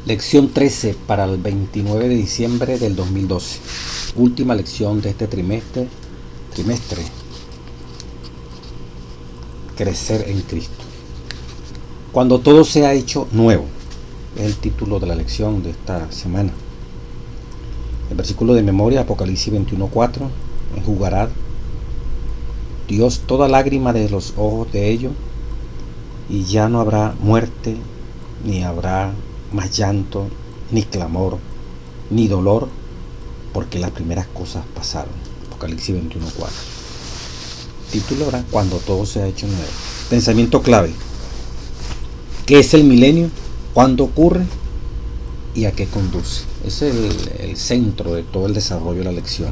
Lección 13 para el 29 de diciembre del 2012. Última lección de este trimestre. Crecer en Cristo. Cuando todo sea hecho nuevo. Es el título de la lección de esta semana. El versículo de memoria, Apocalipsis 21:4. Enjugará Dios toda lágrima de los ojos de ellos, y ya no habrá muerte, ni habrá más llanto, ni clamor, ni dolor, porque las primeras cosas pasaron. Apocalipsis 21:4. Título ahora, cuando todo se ha hecho nuevo. Pensamiento clave. ¿Qué es el milenio? ¿Cuándo ocurre? ¿Y a qué conduce? Ese es el centro de todo el desarrollo de la lección.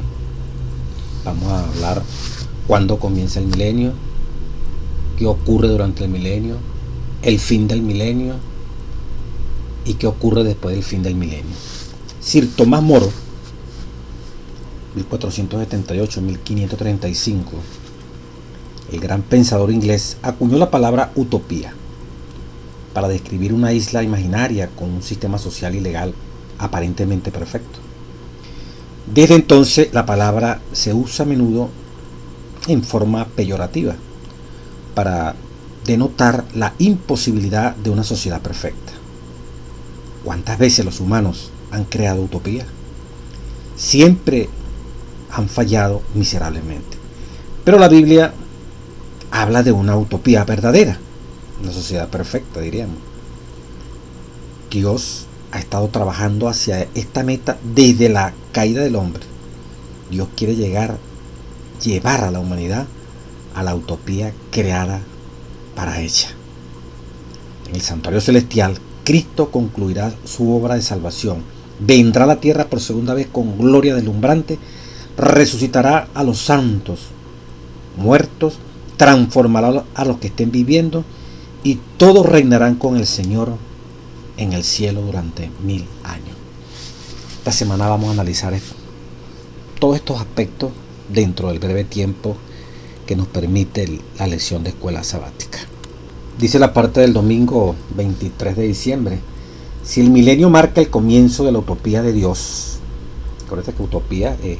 Vamos a hablar cuándo comienza el milenio, qué ocurre durante el milenio, el fin del milenio y qué ocurre después del fin del milenio. Sir Tomás Moro, 1478-1535, el gran pensador inglés, acuñó la palabra utopía para describir una isla imaginaria con un sistema social y legal aparentemente perfecto. Desde entonces la palabra se usa a menudo en forma peyorativa para denotar la imposibilidad de una sociedad perfecta. ¿Cuántas veces los humanos han creado utopías? Siempre han fallado miserablemente. Pero la Biblia habla de una utopía verdadera, una sociedad perfecta, diríamos. Dios ha estado trabajando hacia esta meta desde la caída del hombre. Dios quiere llevar a la humanidad a la utopía creada para ella. En el santuario celestial, Cristo concluirá su obra de salvación, vendrá a la tierra por segunda vez con gloria deslumbrante, resucitará a los santos muertos, transformará a los que estén viviendo, y todos reinarán con el Señor en el cielo durante 1000 años. Esta semana vamos a analizar todos estos aspectos dentro del breve tiempo que nos permite la lección de escuela sabática. Dice la parte del domingo 23 de diciembre: si el milenio marca el comienzo de la utopía de Dios, acuérdense que utopía es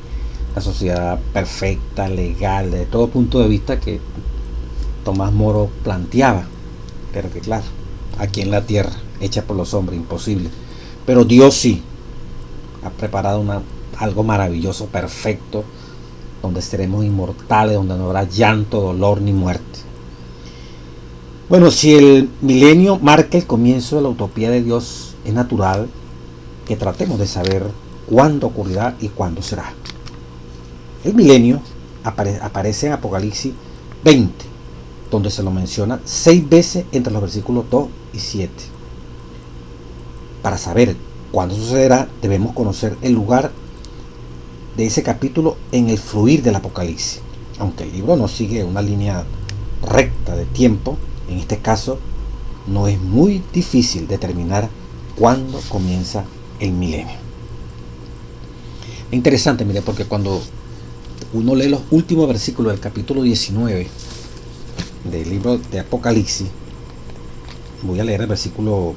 la sociedad perfecta, legal, desde todo punto de vista que Tomás Moro planteaba, pero que claro, aquí en la tierra, hecha por los hombres, imposible. Pero Dios sí ha preparado algo maravilloso, perfecto, donde seremos inmortales, donde no habrá llanto, dolor ni muerte. Bueno, si el milenio marca el comienzo de la utopía de Dios, es natural que tratemos de saber cuándo ocurrirá y cuándo será. El milenio aparece en Apocalipsis 20, donde se lo menciona 6 veces entre los versículos 2 y 7. Para saber cuándo sucederá, debemos conocer el lugar de ese capítulo en el fluir del Apocalipsis. Aunque el libro no sigue una línea recta de tiempo, en este caso no es muy difícil determinar cuándo comienza el milenio. Es interesante, mire, porque cuando uno lee los últimos versículos del capítulo 19 del libro de Apocalipsis, voy a leer el versículo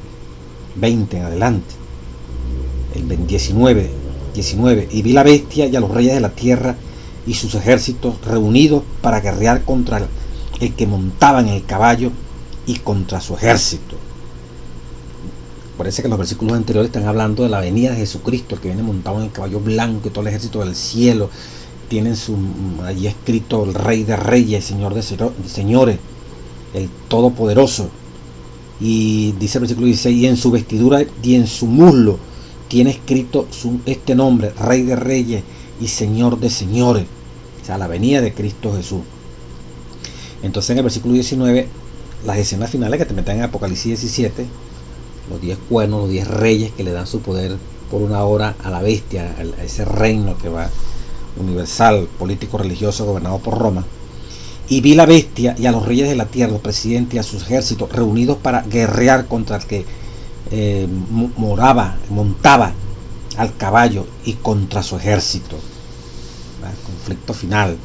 20 en adelante, el 19, y vi la bestia y a los reyes de la tierra y sus ejércitos reunidos para guerrear contra el que montaba en el caballo y contra su ejército. Parece que los versículos anteriores están hablando de la venida de Jesucristo, que viene montado en el caballo blanco, y todo el ejército del cielo. Tienen allí escrito el Rey de Reyes, Señor de Señores, el Todopoderoso. Y dice el versículo 16: y en su vestidura y en su muslo tiene escrito este nombre: Rey de Reyes y Señor de Señores. O sea, la venida de Cristo Jesús. Entonces en el versículo 19, las escenas finales que te meten en Apocalipsis 17, los 10 cuernos, los 10 reyes que le dan su poder por una hora a la bestia, a ese reino que va universal, político, religioso, gobernado por Roma. Y vi la bestia y a los reyes de la tierra, los presidentes y a sus ejércitos reunidos para guerrear contra el que montaba al caballo y contra su ejército. Conflicto final.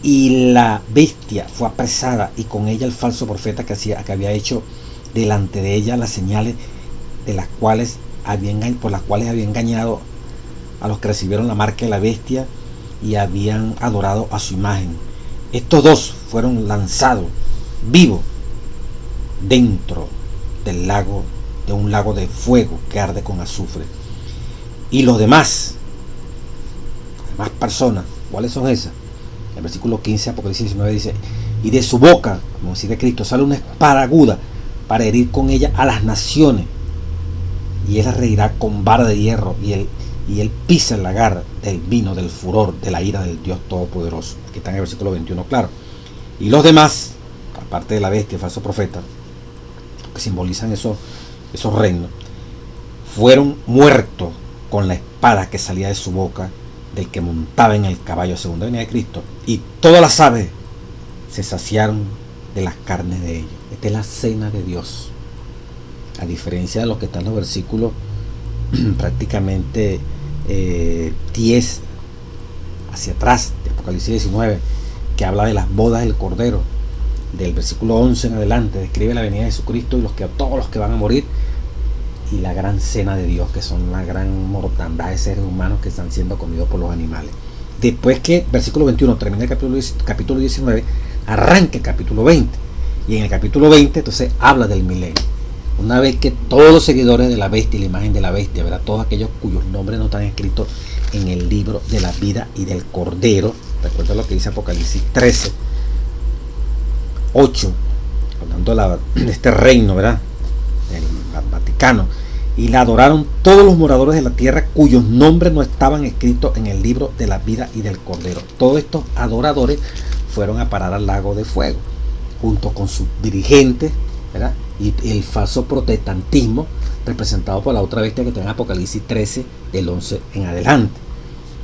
Y la bestia fue apresada, y con ella el falso profeta que había hecho delante de ella las señales por las cuales había engañado a los que recibieron la marca de la bestia y habían adorado a su imagen. Estos dos fueron lanzados vivos dentro del lago, de un lago de fuego que arde con azufre. Y los demás personas, ¿cuáles son esas? El versículo 15, Apocalipsis 19 dice: y de su boca, como decía Cristo, sale una espada aguda para herir con ella a las naciones, y él las reirá con vara de hierro, y él pisa el lagar del vino del furor de la ira del Dios Todopoderoso. Aquí está en el versículo 21, claro. Y los demás, aparte de la bestia, el falso profeta, que simbolizan esos reinos, fueron muertos con la espada que salía de su boca del que montaba en el caballo, segunda venida de Cristo, y todas las aves se saciaron de las carnes de ellos. Esta es la cena de Dios, a diferencia de lo que está en los versículos prácticamente 10 hacia atrás de Apocalipsis 19, que habla de las bodas del Cordero. Del versículo 11 en adelante describe la venida de Jesucristo y todos los que van a morir, y la gran cena de Dios, que son la gran mortandad de seres humanos que están siendo comidos por los animales. Después que versículo 21 termina el capítulo 19, arranca el capítulo 20, y en el capítulo 20 entonces habla del milenio. Una vez que todos los seguidores de la bestia y la imagen de la bestia, ¿verdad?, todos aquellos cuyos nombres no están escritos en el libro de la vida y del Cordero, recuerda lo que dice Apocalipsis 13, 8, hablando de este reino, ¿verdad?, del Vaticano, y la adoraron todos los moradores de la tierra cuyos nombres no estaban escritos en el libro de la vida y del Cordero. Todos estos adoradores fueron a parar al lago de fuego, junto con sus dirigentes, ¿verdad?, y el falso protestantismo representado por la otra bestia que está en Apocalipsis 13, del 11 en adelante.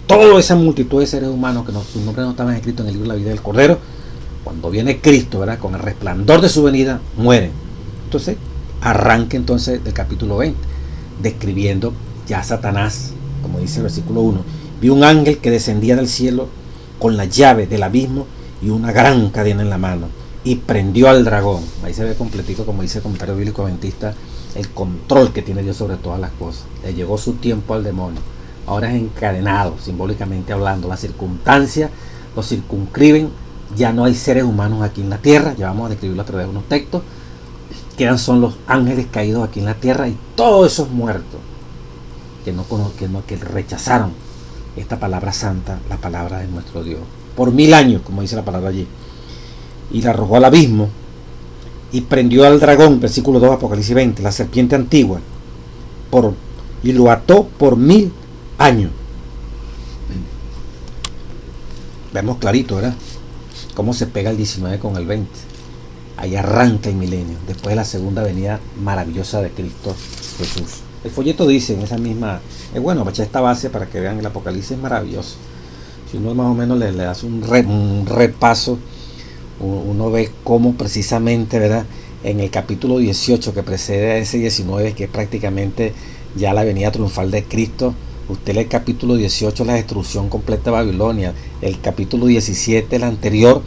Toda esa multitud de seres humanos que sus nombres no estaban escritos en el libro de la vida del Cordero, cuando viene Cristo, ¿verdad?, con el resplandor de su venida, mueren. Entonces arranca entonces del capítulo 20, describiendo ya a Satanás, como dice el versículo 1: vi un ángel que descendía del cielo con la llave del abismo y una gran cadena en la mano, y prendió al dragón. Ahí se ve completico, como dice el comentario bíblico adventista, el control que tiene Dios sobre todas las cosas. Le llegó su tiempo al demonio, ahora es encadenado, simbólicamente hablando. Las circunstancias lo circunscriben, ya no hay seres humanos aquí en la tierra, ya vamos a describirlo a través de unos textos. Quedan son los ángeles caídos aquí en la tierra y todos esos muertos que rechazaron esta palabra santa, la palabra de nuestro Dios, por 1000 años, como dice la palabra allí. Y la arrojó al abismo y prendió al dragón, versículo 2, Apocalipsis 20, la serpiente antigua, y lo ató por 1000 años. Vemos clarito, ¿verdad?, cómo se pega el 19 con el 20. Ahí arranca el milenio, después de la segunda venida maravillosa de Cristo Jesús. El folleto dice en esa misma, es bueno, echar esta base para que vean el Apocalipsis es maravilloso. Si uno más o menos le hace un repaso, uno ve cómo precisamente, ¿verdad?, en el capítulo 18 que precede a ese 19, que es prácticamente ya la venida triunfal de Cristo, usted lee el capítulo 18, la destrucción completa de Babilonia. El capítulo 17, el anterior,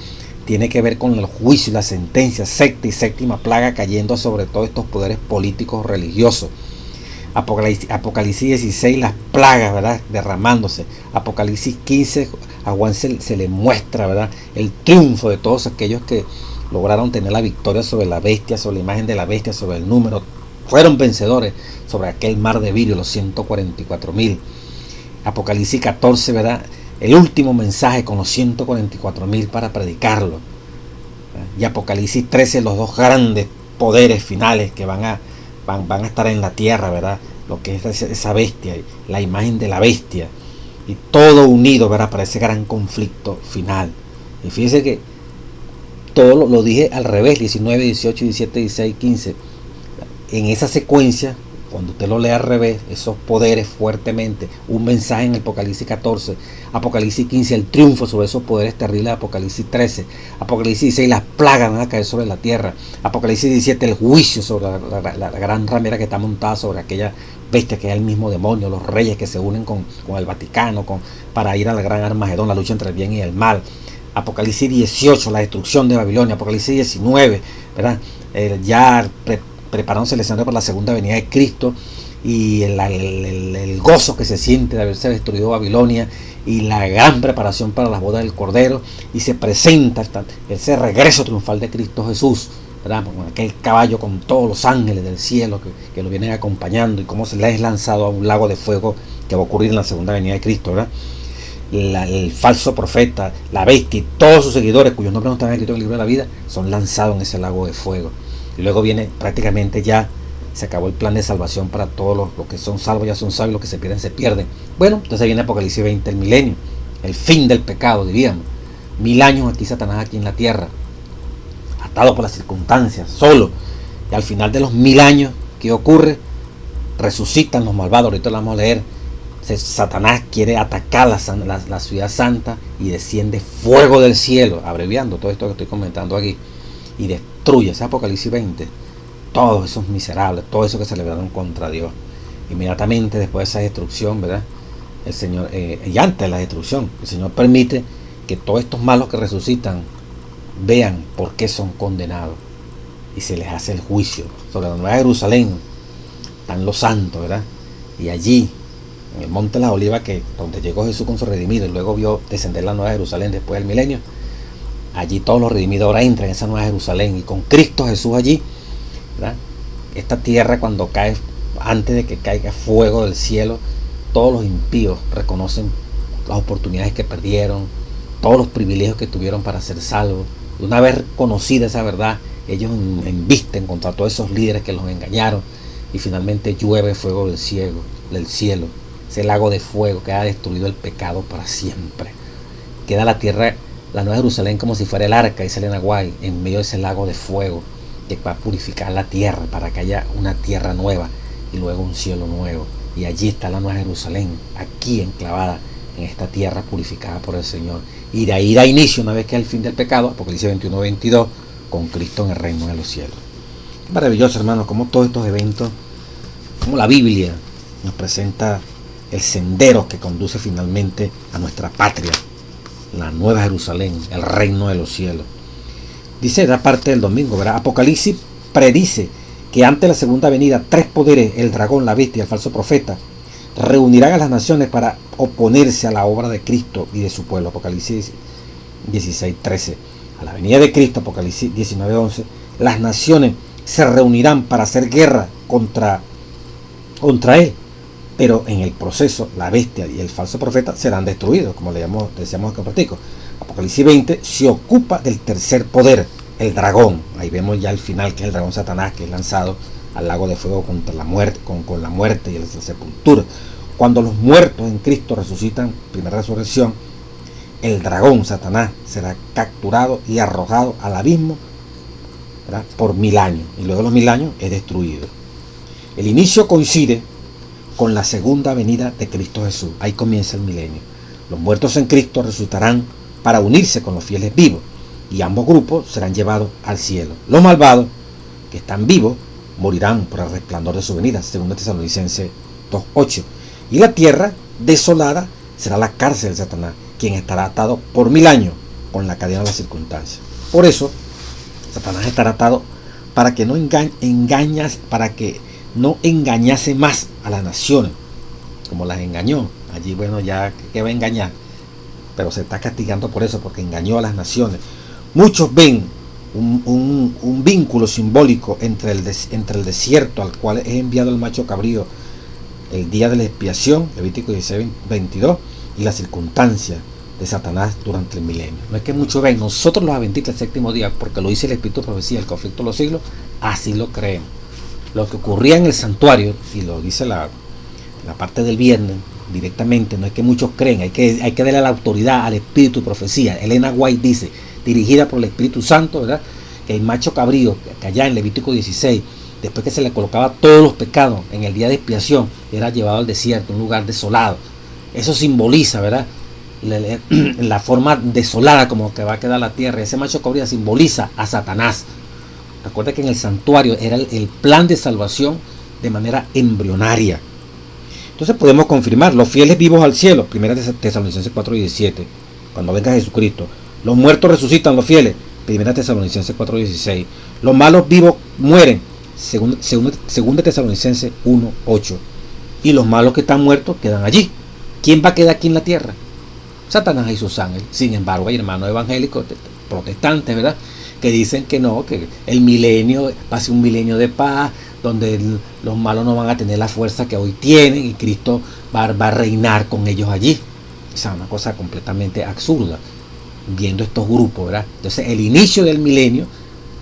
tiene que ver con el juicio y la sentencia, sexta y séptima plaga cayendo sobre todos estos poderes políticos religiosos. Apocalipsis 16, las plagas, ¿verdad?, derramándose. Apocalipsis 15, a Juan se le muestra, ¿verdad?, el triunfo de todos aquellos que lograron tener la victoria sobre la bestia, sobre la imagen de la bestia, sobre el número. Fueron vencedores sobre aquel mar de vidrio, los 144,000. Apocalipsis 14, ¿verdad?, el último mensaje con los 144,000 para predicarlo. Y Apocalipsis 13, los dos grandes poderes finales que van a estar en la tierra, ¿verdad?, lo que es esa bestia, la imagen de la bestia, y todo unido, ¿verdad?, para ese gran conflicto final. Y fíjense que todo lo dije al revés: 19, 18, 17, 16, 15. En esa secuencia, cuando usted lo lee al revés, esos poderes fuertemente, un mensaje en el Apocalipsis 14, Apocalipsis 15, el triunfo sobre esos poderes terribles de Apocalipsis 13, Apocalipsis 16, las plagas van a caer sobre la tierra, Apocalipsis 17, el juicio sobre la gran ramera que está montada sobre aquella bestia que es el mismo demonio, los reyes que se unen con el Vaticano para ir al gran Armagedón, la lucha entre el bien y el mal. Apocalipsis 18, la destrucción de Babilonia. Apocalipsis 19, ¿verdad?, preparándose el escenario para la segunda venida de Cristo, y el gozo que se siente de haberse destruido Babilonia, y la gran preparación para las bodas del Cordero, y se presenta ese regreso triunfal de Cristo Jesús, ¿verdad? Con aquel caballo con todos los ángeles del cielo que lo vienen acompañando, y cómo se le es lanzado a un lago de fuego que va a ocurrir en la segunda venida de Cristo, ¿verdad? El falso profeta, la bestia y todos sus seguidores, cuyos nombres no están escritos en el libro de la vida, son lanzados en ese lago de fuego. Y luego viene prácticamente ya, se acabó el plan de salvación para todos los que son salvos, ya son salvos, los que se pierden, se pierden. Bueno, entonces viene Apocalipsis 20, el milenio, el fin del pecado, diríamos. 1000 años aquí Satanás, aquí en la tierra, atado por las circunstancias, solo. Y al final de los 1000 años, ¿qué ocurre? Resucitan los malvados, ahorita lo vamos a leer. Satanás quiere atacar la ciudad santa, y desciende fuego del cielo, abreviando todo esto que estoy comentando aquí, y destruye, ese Apocalipsis 20, todos esos miserables, todos esos que se rebelaron contra Dios. Inmediatamente después de esa destrucción, ¿verdad? El Señor, y antes de la destrucción, el Señor permite que todos estos malos que resucitan vean por qué son condenados, y se les hace el juicio. Sobre la Nueva Jerusalén están los santos, ¿verdad? Y allí, en el monte de las Olivas, que donde llegó Jesús con sus redimidos, y luego vio descender la Nueva Jerusalén después del milenio, allí todos los redimidos ahora entran en esa Nueva Jerusalén, y con Cristo Jesús allí, ¿verdad? Esta tierra, cuando cae, antes de que caiga fuego del cielo, todos los impíos reconocen las oportunidades que perdieron, todos los privilegios que tuvieron para ser salvos. Y una vez conocida esa verdad, ellos embisten contra todos esos líderes que los engañaron, y finalmente llueve fuego del cielo, ese lago de fuego que ha destruido el pecado para siempre. Queda la tierra, la Nueva Jerusalén, como si fuera el arca, dice Elena White, en medio de ese lago de fuego que va a purificar la tierra para que haya una tierra nueva y luego un cielo nuevo. Y allí está la Nueva Jerusalén, aquí enclavada en esta tierra purificada por el Señor. Y de ahí da inicio, una vez que es el fin del pecado, Apocalipsis 21-22, con Cristo en el reino de los cielos. Maravilloso, hermanos, como todos estos eventos, como la Biblia nos presenta el sendero que conduce finalmente a nuestra patria, la Nueva Jerusalén, el reino de los cielos. Dice la parte del domingo, ¿verdad? Apocalipsis predice que antes de la segunda venida, 3 poderes, el dragón, la bestia y el falso profeta, reunirán a las naciones para oponerse a la obra de Cristo y de su pueblo. Apocalipsis 16-13. A la venida de Cristo, Apocalipsis 19-11, las naciones se reunirán para hacer guerra contra él. Pero en el proceso, la bestia y el falso profeta serán destruidos, como decíamos acá en Pratico. Apocalipsis 20 se ocupa del tercer poder, el dragón. Ahí vemos ya el final, que es el dragón Satanás, que es lanzado al lago de fuego contra la muerte, con la muerte y la sepultura. Cuando los muertos en Cristo resucitan, primera resurrección, el dragón Satanás será capturado y arrojado al abismo, ¿verdad?, por 1000 años. Y luego de los 1000 años es destruido. El inicio coincide con la segunda venida de Cristo Jesús. Ahí comienza el milenio. Los muertos en Cristo resucitarán para unirse con los fieles vivos, y ambos grupos serán llevados al cielo. Los malvados, que están vivos, morirán por el resplandor de su venida, 2 Tesalonicenses 2:8. Y la tierra desolada será la cárcel de Satanás, quien estará atado por 1000 años con la cadena de las circunstancias. Por eso, Satanás estará atado para que no engañase más a las naciones, como las engañó. Allí, bueno, ya que va a engañar, pero se está castigando por eso, porque engañó a las naciones. Muchos ven un vínculo simbólico entre el desierto al cual es enviado el macho cabrío el día de la expiación, Levítico 16-22, y las circunstancias de Satanás durante el milenio. No es que muchos ven, nosotros los adventistas del séptimo día, porque lo dice el Espíritu de Profecía, el conflicto de los siglos, así lo creemos. Lo que ocurría en el santuario, y lo dice la parte del viernes directamente, no es que muchos creen, hay que darle la autoridad al Espíritu de Profecía. Elena White dice, dirigida por el Espíritu Santo, ¿verdad?, el macho cabrío, que allá en Levítico 16, después que se le colocaba todos los pecados en el día de expiación, era llevado al desierto, un lugar desolado. Eso simboliza, ¿verdad?, la forma desolada como que va a quedar la tierra. Ese macho cabrío simboliza a Satanás. Recuerda que en el santuario era el plan de salvación de manera embrionaria. Entonces podemos confirmar, los fieles vivos al cielo, 1 Tesalonicenses 4:17, cuando venga Jesucristo. Los muertos resucitan, los fieles, 1 Tesalonicenses 4:16. Los malos vivos mueren, Segunda Tesalonicenses 1:8. Y los malos que están muertos quedan allí. ¿Quién va a quedar aquí en la tierra? Satanás y sus ángeles. Sin embargo, hay hermanos evangélicos protestantes, ¿verdad?, que dicen que no, que el milenio va a ser un milenio de paz, donde los malos no van a tener la fuerza que hoy tienen y Cristo va a reinar con ellos allí. O sea, una cosa completamente absurda, viendo estos grupos, ¿verdad? Entonces, el inicio del milenio,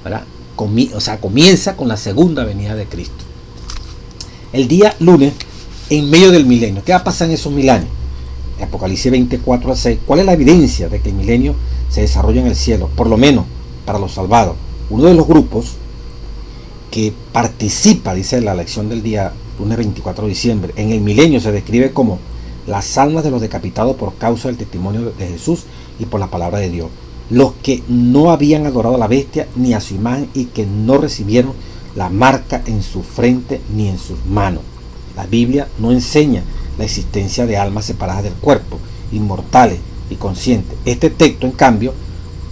¿verdad?, comienza con la segunda venida de Cristo. El día lunes, en medio del milenio, ¿qué va a pasar en esos 1000 años? Apocalipsis 24:6. ¿Cuál es la evidencia de que el milenio se desarrolla en el cielo? Por lo menos para los salvados. Uno de los grupos que participa, dice la lección del día lunes 24 de diciembre, en el milenio se describe como las almas de los decapitados por causa del testimonio de Jesús y por la palabra de Dios, los que no habían adorado a la bestia ni a su imagen y que no recibieron la marca en su frente ni en sus manos. La Biblia no enseña la existencia de almas separadas del cuerpo, inmortales y conscientes. Este texto, en cambio,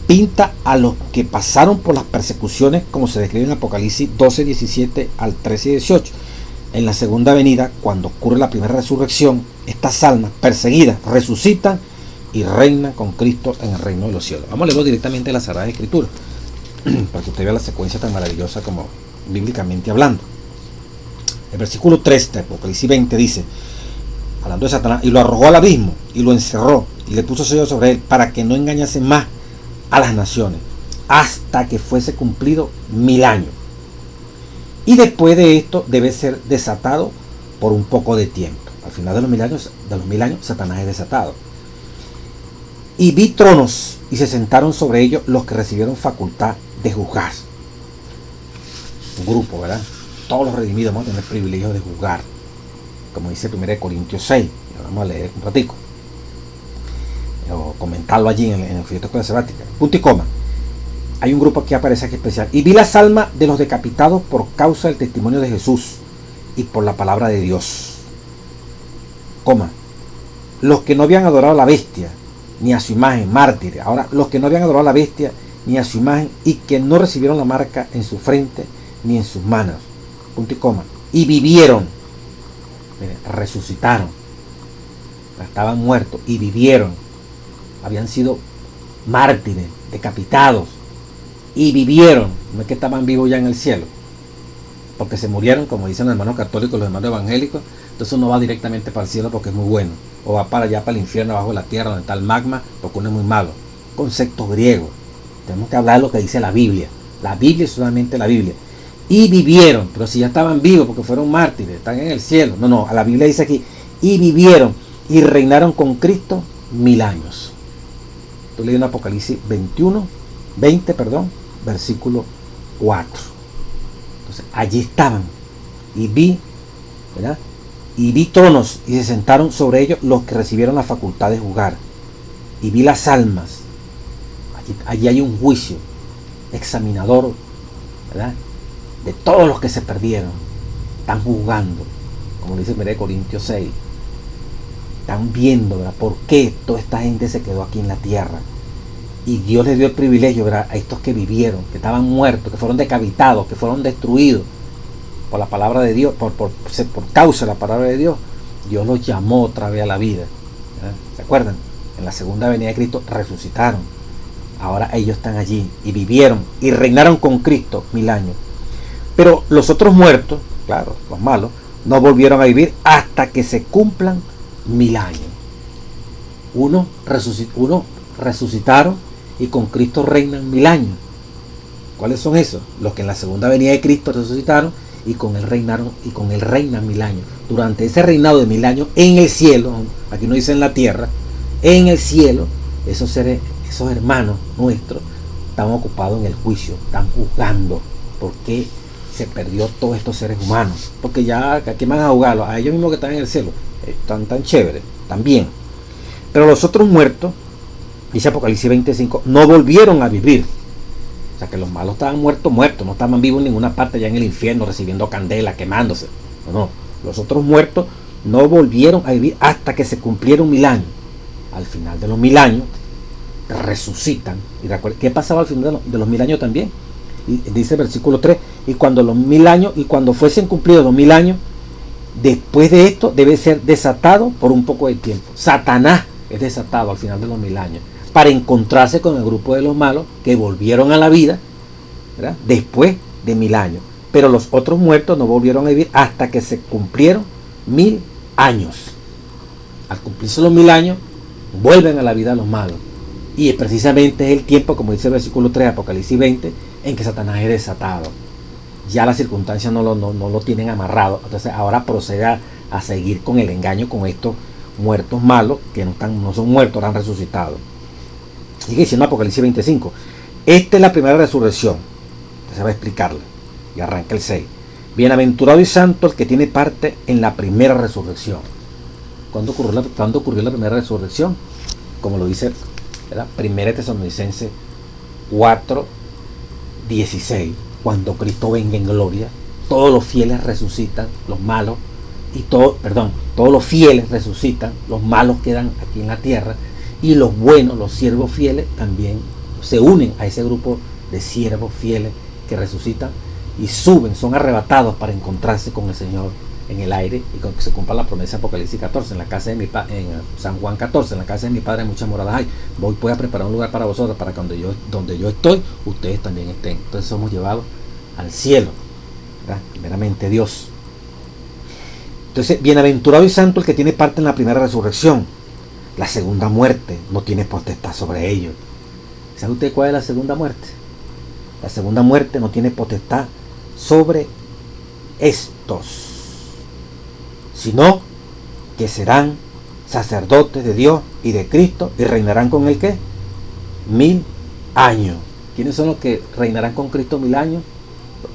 pinta a los que pasaron por las persecuciones como se describe en Apocalipsis 12:17 al 13:18. En la segunda venida, cuando ocurre la primera resurrección, estas almas perseguidas resucitan y reinan con Cristo en el reino de los cielos. Vamos a leerlo directamente en la Sagrada Escritura para que usted vea la secuencia tan maravillosa como bíblicamente hablando. El versículo 3 de Apocalipsis 20 dice, hablando de Satanás, y lo arrojó al abismo y lo encerró y le puso sello sobre él para que no engañase más a las naciones hasta que fuese cumplido 1000 años. Y después de esto debe ser desatado por un poco de tiempo. Al final de los 1000 años, Satanás es desatado. Y vi tronos y se sentaron sobre ellos los que recibieron facultad de juzgar. Un grupo, ¿verdad? Todos los redimidos vamos a tener privilegio de juzgar, como dice 1 Corintios 6. Vamos a leer un ratico o comentarlo allí en el folleto de Escuela Sabática. Punto y coma. Hay un grupo aquí que aparece aquí especial. Y vi las almas de los decapitados por causa del testimonio de Jesús y por la palabra de Dios. Coma. Los que no habían adorado a la bestia ni a su imagen, mártires. Ahora, los que no habían adorado a la bestia ni a su imagen y que no recibieron la marca en su frente ni en sus manos. Punto y coma. Y vivieron. Miren, resucitaron. Estaban muertos y vivieron. Habían sido mártires, decapitados, y vivieron. No es que estaban vivos ya en el cielo, porque se murieron, como dicen los hermanos católicos, los hermanos evangélicos. Entonces uno va directamente para el cielo porque es muy bueno, o va para allá, para el infierno, abajo de la tierra, donde está el magma, porque uno es muy malo. Conceptos griegos. Tenemos que hablar de lo que dice la Biblia. La Biblia es solamente la Biblia. Y vivieron, pero si ya estaban vivos porque fueron mártires, están en el cielo. No, a la Biblia dice aquí, y vivieron y reinaron con Cristo 1000 años. Estoy leyendo Apocalipsis 20, versículo 4. Entonces, allí estaban. Y vi, ¿verdad? Y vi tronos y se sentaron sobre ellos los que recibieron la facultad de juzgar. Y vi las almas. Allí hay un juicio examinador, ¿verdad?, de todos los que se perdieron. Están juzgando, como dice 1 Corintios 6. Están viendo, ¿verdad?, por qué toda esta gente se quedó aquí en la tierra. Y Dios les dio el privilegio, ¿verdad?, a estos que vivieron, que estaban muertos, que fueron decapitados, que fueron destruidos por la palabra de Dios, por causa de la palabra de Dios. Dios los llamó otra vez a la vida, ¿verdad? ¿Se acuerdan? En la segunda venida de Cristo resucitaron. Ahora ellos están allí y vivieron y reinaron con Cristo 1000 años. Pero los otros muertos, claro, los malos, no volvieron a vivir hasta que se cumplan 1000 años. Uno resucitaron y con Cristo reinan 1000 años. ¿Cuáles son esos? Los que en la segunda venida de Cristo resucitaron y con él reinaron y con él reinan 1000 años. Durante ese reinado de 1000 años en el cielo, aquí no dice en la tierra, en el cielo, esos seres, esos hermanos nuestros están ocupados en el juicio, están juzgando por qué se perdió todos estos seres humanos. Porque ya, ¿a quién van a juzgarlos? A ellos mismos que están en el cielo. Están tan chéveres, tan bien. Pero los otros muertos, dice Apocalipsis 25, no volvieron a vivir. O sea que los malos estaban muertos, no estaban vivos en ninguna parte ya en el infierno, recibiendo candela, quemándose. No. Los otros muertos no volvieron a vivir hasta que se cumplieron 1000 años. Al final de los 1000 años, resucitan. Y recuerden, ¿qué pasaba al final de los 1000 años también? Y dice el versículo 3, y cuando los 1000 años, y cuando fuesen cumplidos los 1000 años, después de esto debe ser desatado por un poco de tiempo. Satanás es desatado al final de los 1000 años para encontrarse con el grupo de los malos que volvieron a la vida, ¿verdad?, después de 1000 años. Pero los otros muertos no volvieron a vivir hasta que se cumplieron 1000 años. Al cumplirse los 1000 años, vuelven a la vida los malos. Y precisamente es el tiempo, como dice el versículo 3 de Apocalipsis 20, en que Satanás es desatado. Ya las circunstancias no lo tienen amarrado. Entonces ahora procede a seguir con el engaño con estos muertos malos, que no son muertos, han resucitado. Sigue diciendo Apocalipsis 25. Esta es la primera resurrección. Entonces va a explicarla. Y arranca el 6. Bienaventurado y santo el que tiene parte en la primera resurrección. ¿Cuándo ocurrió la primera resurrección? Como lo dice, ¿verdad?, 1 Tesalonicenses 4:16. Cuando Cristo venga en gloria, todos los fieles resucitan, los malos, todos los fieles resucitan, los malos quedan aquí en la tierra, y los buenos, los siervos fieles, también se unen a ese grupo de siervos fieles que resucitan y suben, son arrebatados para encontrarse con el Señor en el aire, y con que se cumpla la promesa de Apocalipsis 14, en San Juan 14, en la casa de mi Padre muchas moradas hay. Voy a preparar un lugar para vosotros, para que donde yo estoy, ustedes también estén. Entonces somos llevados al cielo, ¿verdad?, primeramente Dios. Entonces, bienaventurado y santo el que tiene parte en la primera resurrección. La segunda muerte no tiene potestad sobre ellos. ¿Sabe usted cuál es la segunda muerte? La segunda muerte no tiene potestad sobre estos, sino que serán sacerdotes de Dios y de Cristo, y reinarán con el ¿qué? 1000 años. ¿Quiénes son los que reinarán con Cristo 1000 años?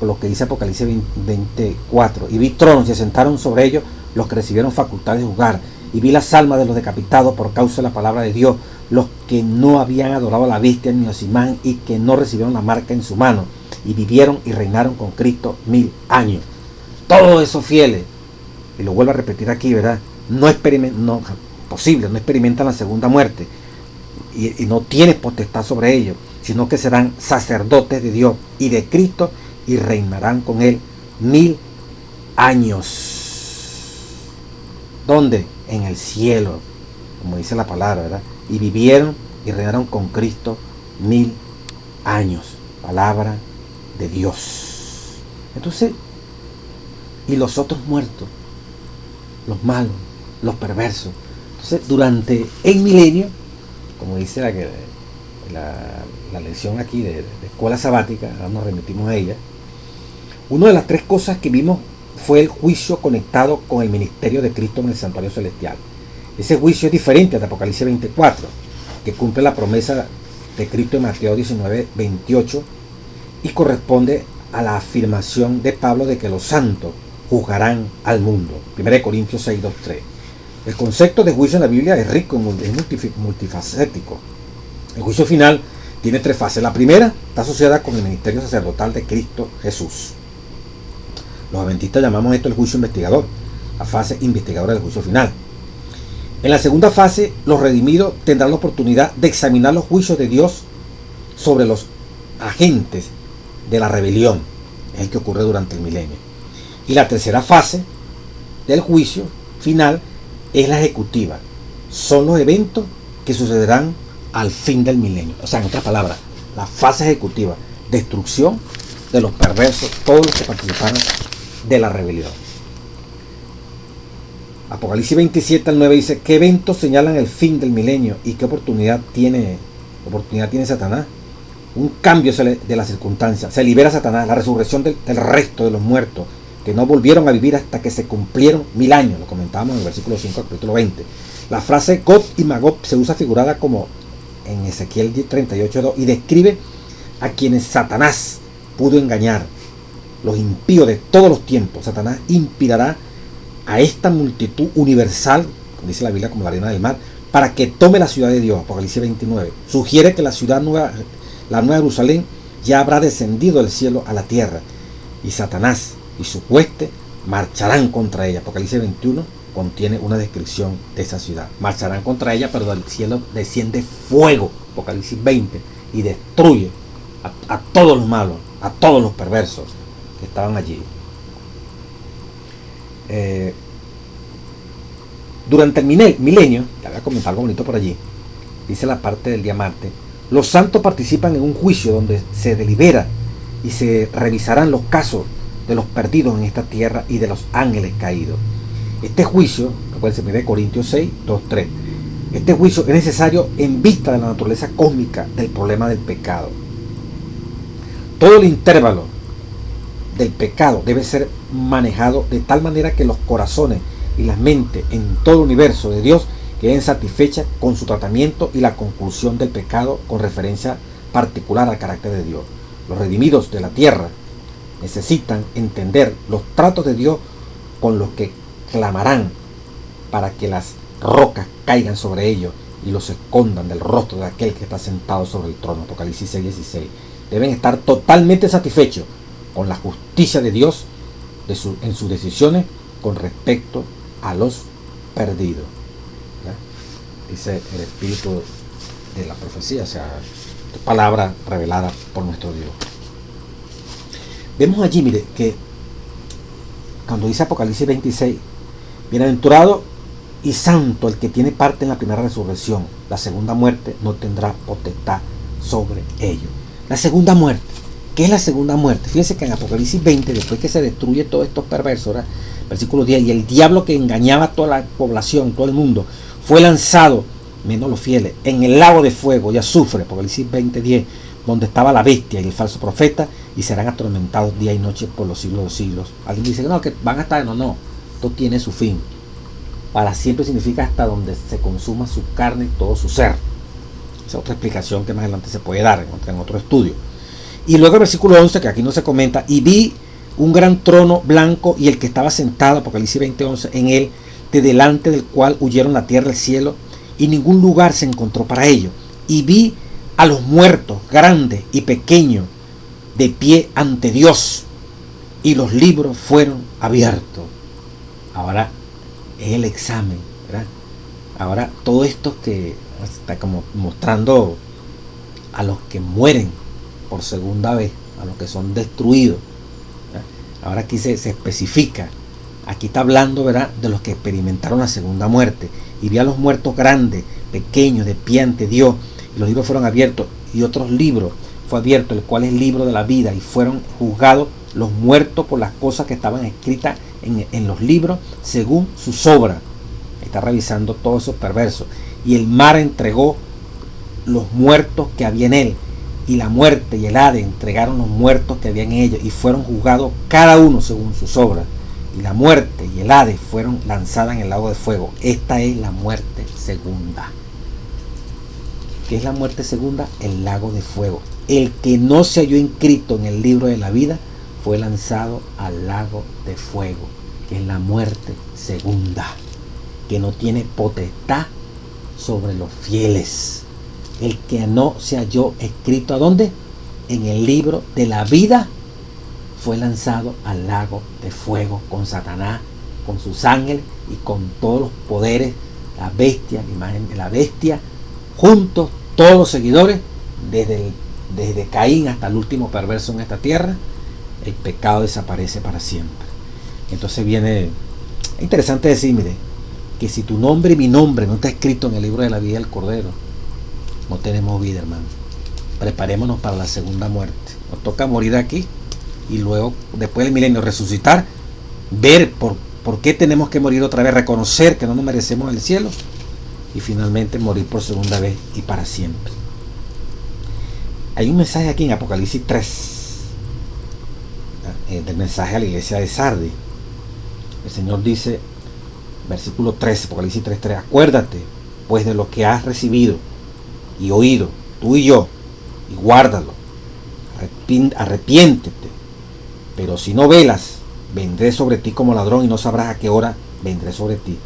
Lo que dice Apocalipsis 24. Y vi tronos y se sentaron sobre ellos los que recibieron facultad de juzgar, y vi las almas de los decapitados por causa de la palabra de Dios, los que no habían adorado a la bestia ni a Simán, y que no recibieron la marca en su mano, y vivieron y reinaron con Cristo 1000 años. Todos esos fieles, y lo vuelvo a repetir aquí, ¿verdad?, no experimentan la segunda muerte, y no tiene potestad sobre ellos, sino que serán sacerdotes de Dios y de Cristo, y reinarán con él 1000 años. ¿Dónde? En el cielo, como dice la palabra, ¿verdad? Y vivieron y reinaron con Cristo 1000 años. Palabra de Dios. Entonces, y los otros muertos, los malos, los perversos. Entonces, durante el milenio, como dice la lección aquí de escuela sabática, ahora nos remitimos a ella, una de las tres cosas que vimos fue el juicio conectado con el ministerio de Cristo en el santuario celestial. Ese juicio es diferente al de Apocalipsis 24, que cumple la promesa de Cristo en Mateo 19:28, y corresponde a la afirmación de Pablo de que los santos juzgarán al mundo. 1 Corintios 6:2-3. El concepto de juicio en la Biblia es rico, es multifacético. El juicio final tiene tres fases. La primera está asociada con el ministerio sacerdotal de Cristo Jesús. Los adventistas llamamos esto el juicio investigador, la fase investigadora del juicio final. En la segunda fase, los redimidos tendrán la oportunidad de examinar los juicios de Dios sobre los agentes de la rebelión, es el que ocurre durante el milenio. Y la tercera fase del juicio final es la ejecutiva. Son los eventos que sucederán al fin del milenio. O sea, en otras palabras, la fase ejecutiva, destrucción de los perversos, todos los que participaron de la rebelión. Apocalipsis 27:9 dice: ¿qué eventos señalan el fin del milenio y qué oportunidad tiene Satanás? Un cambio de las circunstancias. Se libera Satanás, la resurrección del resto de los muertos que no volvieron a vivir hasta que se cumplieron 1000 años. Lo comentábamos en el versículo 5 del capítulo 20. La frase Gog y Magog se usa figurada como en Ezequiel 38:2 y describe a quienes Satanás pudo engañar, los impíos de todos los tiempos. Satanás inspirará a esta multitud universal, como dice la Biblia, como la arena del mar, para que tome la ciudad de Dios. Apocalipsis 29 sugiere que la ciudad nueva, la nueva Jerusalén, ya habrá descendido del cielo a la tierra, y Satanás y su hueste marcharán contra ella. Apocalipsis 21 contiene una descripción de esa ciudad. Marcharán contra ella, pero del cielo desciende fuego, Apocalipsis 20, y destruye a todos los malos, a todos los perversos. que estaban allí. Durante el milenio, ya voy a comentar algo bonito por allí, dice la parte del día martes, los santos participan en un juicio donde se delibera y se revisarán los casos de los perdidos en esta tierra y de los ángeles caídos. Este juicio, recuerden, 1 Corintios 6, 2, 3, este juicio es necesario en vista de la naturaleza cósmica del problema del pecado. Todo el intervalo del pecado debe ser manejado de tal manera que los corazones y las mentes en todo el universo de Dios queden satisfechas con su tratamiento y la conclusión del pecado con referencia particular al carácter de Dios. Los redimidos de la tierra necesitan entender los tratos de Dios con los que clamarán para que las rocas caigan sobre ellos y los escondan del rostro de aquel que está sentado sobre el trono. Apocalipsis 6:16. Deben estar totalmente satisfechos con la justicia de Dios en sus decisiones con respecto a los perdidos. Dice el espíritu de la profecía, o sea, palabra revelada por nuestro Dios. Vemos allí, mire, que cuando dice Apocalipsis 26, bienaventurado y santo el que tiene parte en la primera resurrección, la segunda muerte no tendrá potestad sobre ellos. La segunda muerte, ¿qué es la segunda muerte? Fíjense que en Apocalipsis 20, después que se destruye todos estos perversos, ¿verdad? Versículo 10, y el diablo que engañaba a toda la población, todo el mundo, fue lanzado, menos los fieles, en el lago de fuego y azufre, Apocalipsis 20:10, donde estaba la bestia y el falso profeta, y serán atormentados día y noche por los siglos de los siglos. Alguien dice que no, que van a estar, no, esto tiene su fin. Para siempre significa hasta donde se consuma su carne y todo su ser. Esa es otra explicación que más adelante se puede dar en otro estudio. Y luego el versículo 11, que aquí no se comenta, y vi un gran trono blanco y el que estaba sentado, Apocalipsis 20:11, en él, de delante del cual huyeron la tierra y el cielo, y ningún lugar se encontró para ellos. Y vi a los muertos, grandes y pequeños, de pie ante Dios, y los libros fueron abiertos. Ahora es el examen, ¿verdad? Ahora todo esto que está como mostrando a los que mueren por segunda vez, a los que son destruidos, ¿verdad? Ahora aquí se especifica. Aquí está hablando, ¿verdad?, de los que experimentaron la segunda muerte. Y vi a los muertos grandes, pequeños, de pie ante Dios. Y los libros fueron abiertos. Y otros libros fue abierto, el cual es el libro de la vida. Y fueron juzgados los muertos por las cosas que estaban escritas en los libros según sus obras. Está revisando todos esos perversos. Y el mar entregó los muertos que había en él. Y la muerte y el Hades entregaron los muertos que había en ellos. Y fueron juzgados cada uno según sus obras. Y la muerte y el Hades fueron lanzadas en el lago de fuego. Esta es la muerte segunda. ¿Qué es la muerte segunda? El lago de fuego. El que no se halló inscrito en el libro de la vida fue lanzado al lago de fuego, que es la muerte segunda, que no tiene potestad sobre los fieles. El que no se halló escrito, ¿a dónde? En el libro de la vida, fue lanzado al lago de fuego con Satanás, con sus ángeles y con todos los poderes, la bestia, la imagen de la bestia, juntos, todos los seguidores, desde Caín hasta el último perverso en esta tierra. El pecado desaparece para siempre. Entonces viene, es interesante decir, mire, que si tu nombre y mi nombre no está escrito en el libro de la vida del Cordero, no tenemos vida, hermano. Preparémonos para la segunda muerte. Nos toca morir aquí y luego, después del milenio, resucitar, ver por qué tenemos que morir otra vez, reconocer que no nos merecemos el cielo y finalmente morir por segunda vez y para siempre. Hay un mensaje aquí en Apocalipsis 3, del mensaje a la iglesia de Sardis. El Señor dice, versículo 13, Apocalipsis 3:3, acuérdate pues de lo que has recibido y oído, tú y yo, y guárdalo, arrepiéntete. Pero si no velas, vendré sobre ti como ladrón y no sabrás a qué hora vendré sobre ti.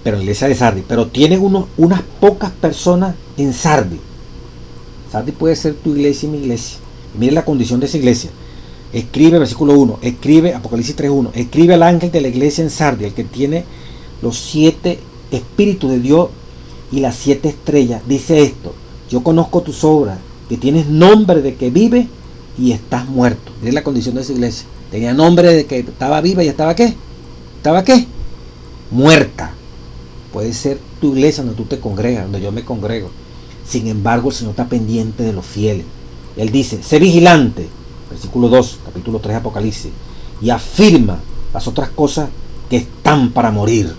Pero en la iglesia de Sardis, pero tienen unas pocas personas en Sardis. Sardis puede ser tu iglesia y mi iglesia. Y mire la condición de esa iglesia. Escribe, versículo 1, escribe, Apocalipsis 3:1, escribe al ángel de la iglesia en Sardis, el que tiene los 7 espíritus de Dios y las 7 estrellas. Dice esto: yo conozco tus obras, que tienes nombre de que vive y estás muerto. Mire la condición de esa iglesia. Tenía nombre de que estaba viva y estaba ¿qué? ¿Estaba qué? Muerta. Puede ser tu iglesia donde tú te congregas, donde yo me congrego. Sin embargo, el Señor está pendiente de los fieles. Él dice, sé vigilante, versículo 2, capítulo 3 de Apocalipsis, y afirma las otras cosas que están para morir.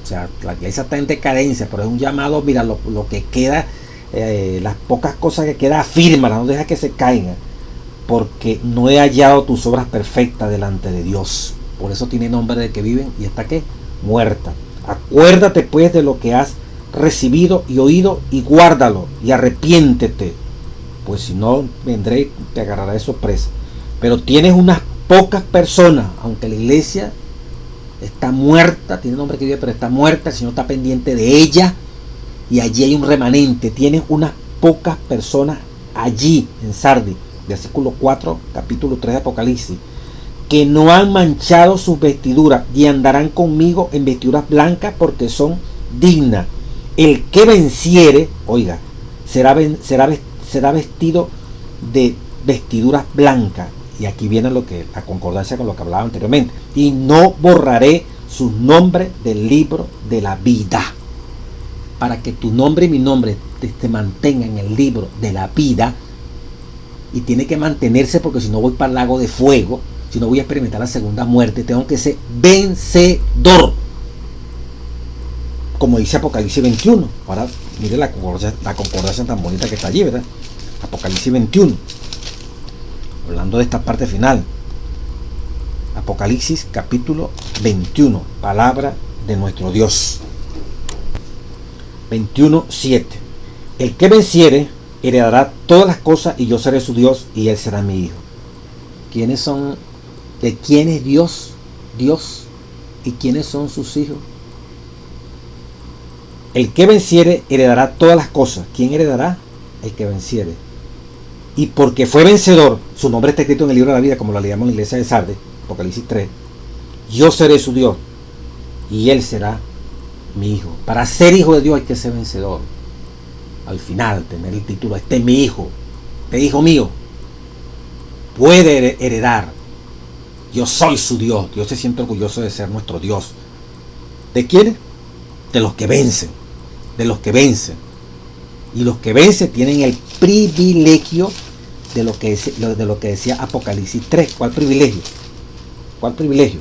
O sea, la iglesia está en decadencia, pero es un llamado, mira, lo que queda, las pocas cosas que queda, afírmalas, no deja que se caigan, porque no he hallado tus obras perfectas delante de Dios. Por eso tiene nombre de que viven y está ¿qué? Muerta. Acuérdate pues de lo que has recibido y oído y guárdalo y arrepiéntete, pues si no vendré y te agarraré de sorpresa. Pero tienes unas pocas personas, aunque la iglesia está muerta, tiene nombre que vive, pero está muerta, el Señor está pendiente de ella y allí hay un remanente. Tienes unas pocas personas allí en Sardis, versículo 4, capítulo 3 de Apocalipsis, que no han manchado sus vestiduras y andarán conmigo en vestiduras blancas porque son dignas. El que venciere, oiga, será vestido de vestiduras blancas. Y aquí viene la concordancia con lo que hablaba anteriormente. Y no borraré sus nombres del libro de la vida. Para que tu nombre y mi nombre te mantengan en el libro de la vida. Y tiene que mantenerse, porque si no voy para el lago de fuego, si no voy a experimentar la segunda muerte, tengo que ser vencedor. Como dice Apocalipsis 21. Ahora mire la concordancia tan bonita que está allí, ¿verdad? Apocalipsis 21. Hablando de esta parte final. Apocalipsis capítulo 21. Palabra de nuestro Dios. 21:7. El que venciere heredará todas las cosas y yo seré su Dios y él será mi hijo. ¿Quiénes son? ¿De quién es Dios? Dios. ¿Y quiénes son sus hijos? El que venciere heredará todas las cosas. ¿Quién heredará? El que venciere. Y porque fue vencedor, su nombre está escrito en el libro de la vida, como lo leíamos en la iglesia de Sardis, Apocalipsis 3. Yo seré su Dios y él será mi hijo. Para ser hijo de Dios hay que ser vencedor. Al final, tener el título, este es mi hijo, este hijo mío, puede heredar. Yo soy su Dios. Dios se siente orgulloso de ser nuestro Dios. ¿De quiénes? De los que vencen. De los que vencen. Y los que vencen tienen el privilegio de lo que decía Apocalipsis 3. ¿Cuál privilegio? ¿Cuál privilegio?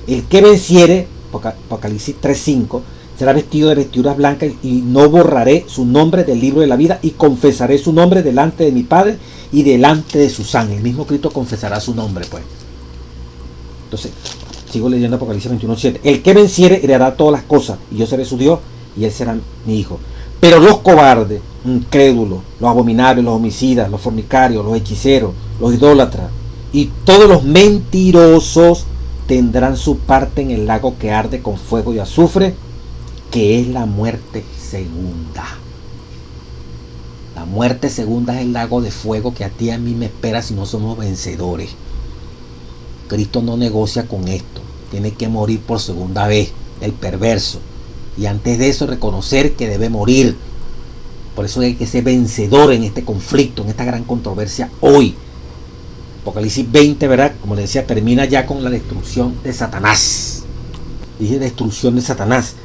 El que venciere, Apocalipsis 3:5, será vestido de vestiduras blancas y no borraré su nombre del libro de la vida y confesaré su nombre delante de mi Padre y delante de sus ángeles. El mismo Cristo confesará su nombre, pues. Entonces, sigo leyendo Apocalipsis 21:7. El que venciere heredará todas las cosas y yo seré su Dios y él será mi hijo. Pero los cobardes, incrédulos, los abominables, los homicidas, los fornicarios, los hechiceros, los idólatras y todos los mentirosos tendrán su parte en el lago que arde con fuego y azufre, que es la muerte segunda. La muerte segunda es el lago de fuego que a ti y a mí me espera si no somos vencedores. Cristo no negocia con esto. Tiene que morir por segunda vez, el perverso. Y antes de eso reconocer que debe morir. Por eso hay que ser vencedor en este conflicto, en esta gran controversia hoy. Apocalipsis 20, ¿verdad? Como le decía, termina ya con la destrucción de Satanás. Dije destrucción de Satanás.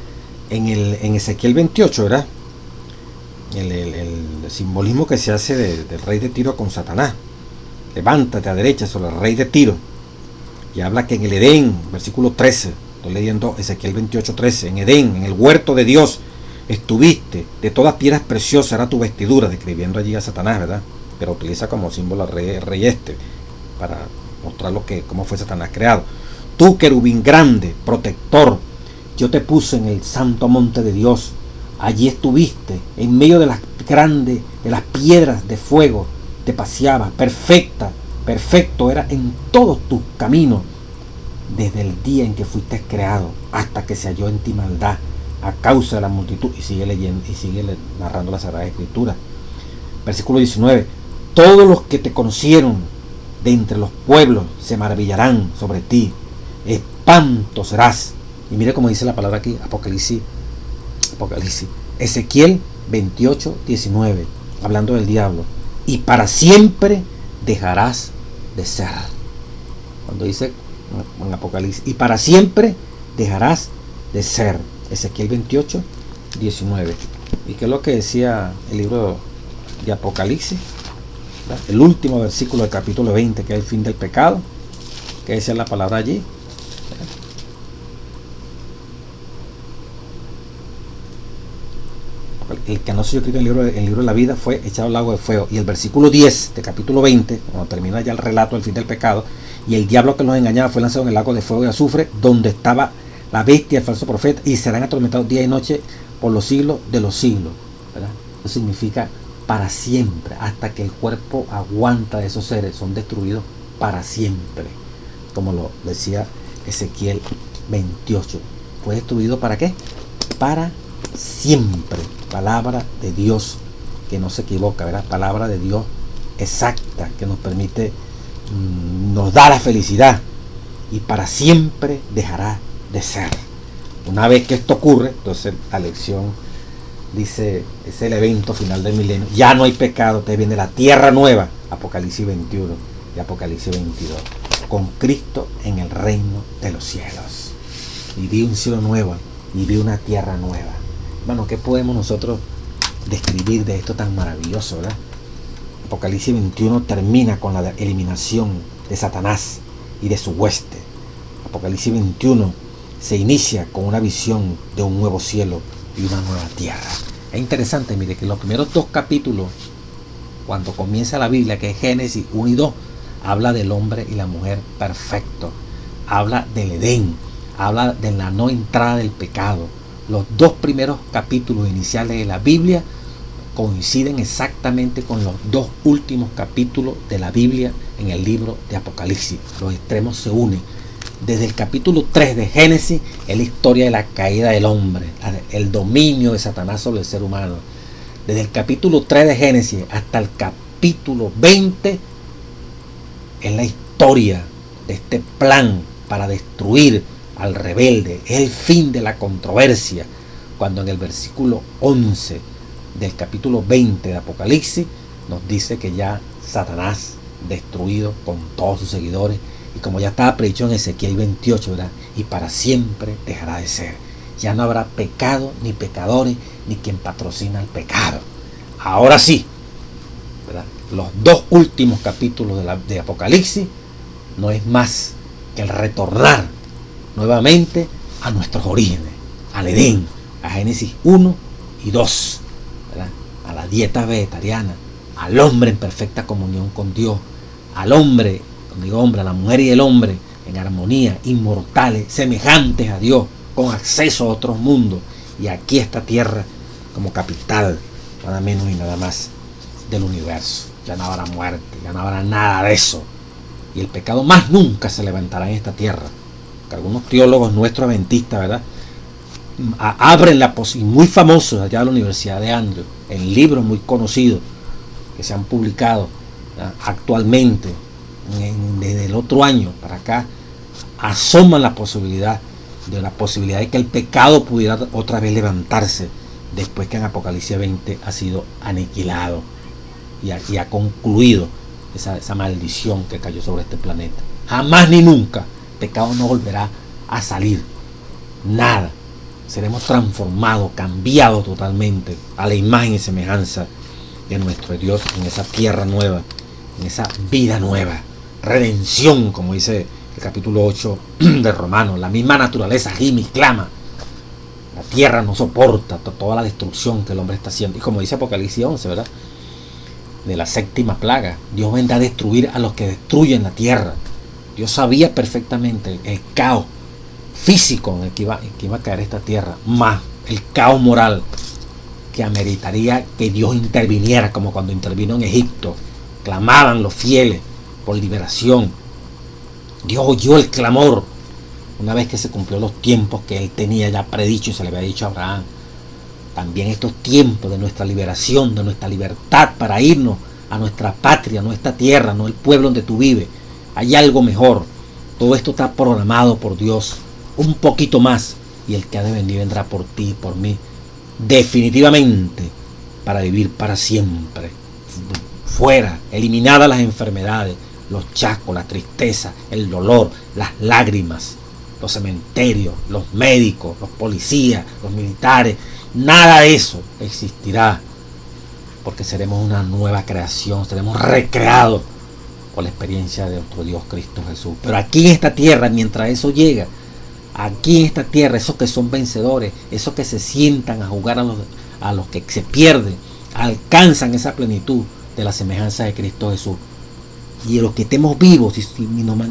En Ezequiel 28, ¿verdad? El simbolismo que se hace del rey de Tiro con Satanás. Levántate a derecha sobre el rey de Tiro. Y habla que en el Edén, versículo 13, estoy leyendo Ezequiel 28:13, en Edén, en el huerto de Dios, estuviste, de todas piedras preciosas era tu vestidura, describiendo allí a Satanás, ¿verdad? Pero utiliza como símbolo al rey este, para mostrar cómo fue Satanás creado. Tú, querubín grande, protector, yo te puse en el santo monte de Dios, allí estuviste, en medio de las grandes, de las piedras de fuego, te paseabas, perfecto era en todos tus caminos, desde el día en que fuiste creado hasta que se halló en ti maldad a causa de la multitud. Y sigue leyendo y sigue narrando la Sagrada Escritura. Versículo 19. Todos los que te conocieron de entre los pueblos se maravillarán sobre ti, espanto serás. Y mire cómo dice la palabra aquí, Apocalipsis, Ezequiel 28:19, hablando del diablo. Y para siempre dejarás de ser. Cuando dice en Apocalipsis, y para siempre dejarás de ser. Ezequiel 28, 19. ¿Y qué es lo que decía el libro de Apocalipsis? ¿Verdad? El último versículo del capítulo 20, que es el fin del pecado. ¿Qué decía la palabra allí? El que no se escrito en el libro de la vida fue echado al lago de fuego. Y el versículo 10 del capítulo 20, cuando termina ya el relato del fin del pecado, y el diablo que los engañaba fue lanzado en el lago de fuego y azufre, donde estaba la bestia, el falso profeta, y serán atormentados día y noche por los siglos de los siglos, ¿verdad? Eso significa para siempre, hasta que el cuerpo aguanta de esos seres, son destruidos para siempre, como lo decía Ezequiel 28. ¿Fue destruido para qué? Para siempre. Palabra de Dios que no se equivoca, ¿verdad? Palabra de Dios exacta que nos permite, nos da la felicidad, y para siempre dejará de ser. Una vez que esto ocurre, entonces la lección dice, es el evento final del milenio, ya no hay pecado, te viene la tierra nueva, Apocalipsis 21 y Apocalipsis 22, con Cristo en el reino de los cielos. Y vi un cielo nuevo y vi una tierra nueva. Bueno, ¿qué podemos nosotros describir de esto tan maravilloso, verdad? Apocalipsis 21 termina con la eliminación de Satanás y de su hueste. Apocalipsis 21 se inicia con una visión de un nuevo cielo y una nueva tierra. Es interesante, mire, que los primeros dos capítulos, cuando comienza la Biblia, que es Génesis 1 y 2, habla del hombre y la mujer perfecto, habla del Edén, habla de la no entrada del pecado. Los dos primeros capítulos iniciales de la Biblia coinciden exactamente con los dos últimos capítulos de la Biblia en el libro de Apocalipsis. Los extremos se unen. Desde el capítulo 3 de Génesis es la historia de la caída del hombre, el dominio de Satanás sobre el ser humano. Desde el capítulo 3 de Génesis hasta el capítulo 20 es la historia de este plan para destruir al rebelde. Es el fin de la controversia, cuando en el versículo 11 del capítulo 20 de Apocalipsis nos dice que ya Satanás destruido con todos sus seguidores, y como ya estaba predicho en Ezequiel 28, ¿verdad? Y para siempre dejará de ser. Ya no habrá pecado, ni pecadores, ni quien patrocina el pecado. Ahora sí, ¿verdad? Los dos últimos capítulos de Apocalipsis no es más que el retornar nuevamente a nuestros orígenes, al Edén, a Génesis 1 y 2, ¿verdad? A la dieta vegetariana, al hombre en perfecta comunión con Dios, al hombre, cuando digo hombre, a la mujer y el hombre en armonía, inmortales, semejantes a Dios, con acceso a otros mundos, y aquí esta tierra como capital, nada menos y nada más, del universo. Ya no habrá muerte, ya no habrá nada de eso, y el pecado más nunca se levantará en esta tierra. Que algunos teólogos nuestros adventistas, ¿verdad?, abren la posibilidad, muy famosos allá de la Universidad de Andrews, en libros muy conocidos que se han publicado, ¿verdad?, actualmente, desde el otro año para acá, asoman la posibilidad de que el pecado pudiera otra vez levantarse después que en Apocalipsis 20 ha sido aniquilado y ha concluido esa maldición que cayó sobre este planeta. Jamás ni nunca el pecado no volverá a salir, nada. Seremos transformados, cambiados totalmente a la imagen y semejanza de nuestro Dios, en esa tierra nueva, en esa vida nueva, redención, como dice el capítulo 8 de Romanos. La misma naturaleza gime y clama. La tierra no soporta toda la destrucción que el hombre está haciendo. Y como dice Apocalipsis 11, ¿verdad?, de la séptima plaga, Dios vendrá a destruir a los que destruyen la tierra. Dios sabía perfectamente el caos físico en el que iba a caer esta tierra, más el caos moral que ameritaría que Dios interviniera, como cuando intervino en Egipto. Clamaban los fieles por liberación. Dios oyó el clamor una vez que se cumplió los tiempos que él tenía ya predicho y se le había dicho a Abraham. También estos tiempos de nuestra liberación, de nuestra libertad para irnos a nuestra patria, a nuestra tierra, no el pueblo donde tú vives. Hay algo mejor. Todo esto está programado por Dios. Un poquito más, y el que ha de venir vendrá por ti y por mí, definitivamente, para vivir para siempre, fuera, eliminadas las enfermedades, los chascos, la tristeza, el dolor, las lágrimas, los cementerios, los médicos, los policías, los militares, nada de eso existirá, porque seremos una nueva creación, seremos recreados por la experiencia de nuestro Dios Cristo Jesús. Pero aquí en esta tierra, mientras eso llega, aquí en esta tierra, esos que son vencedores, esos que se sientan a jugar a los que se pierden, alcanzan esa plenitud de la semejanza de Cristo Jesús. Y los que estemos vivos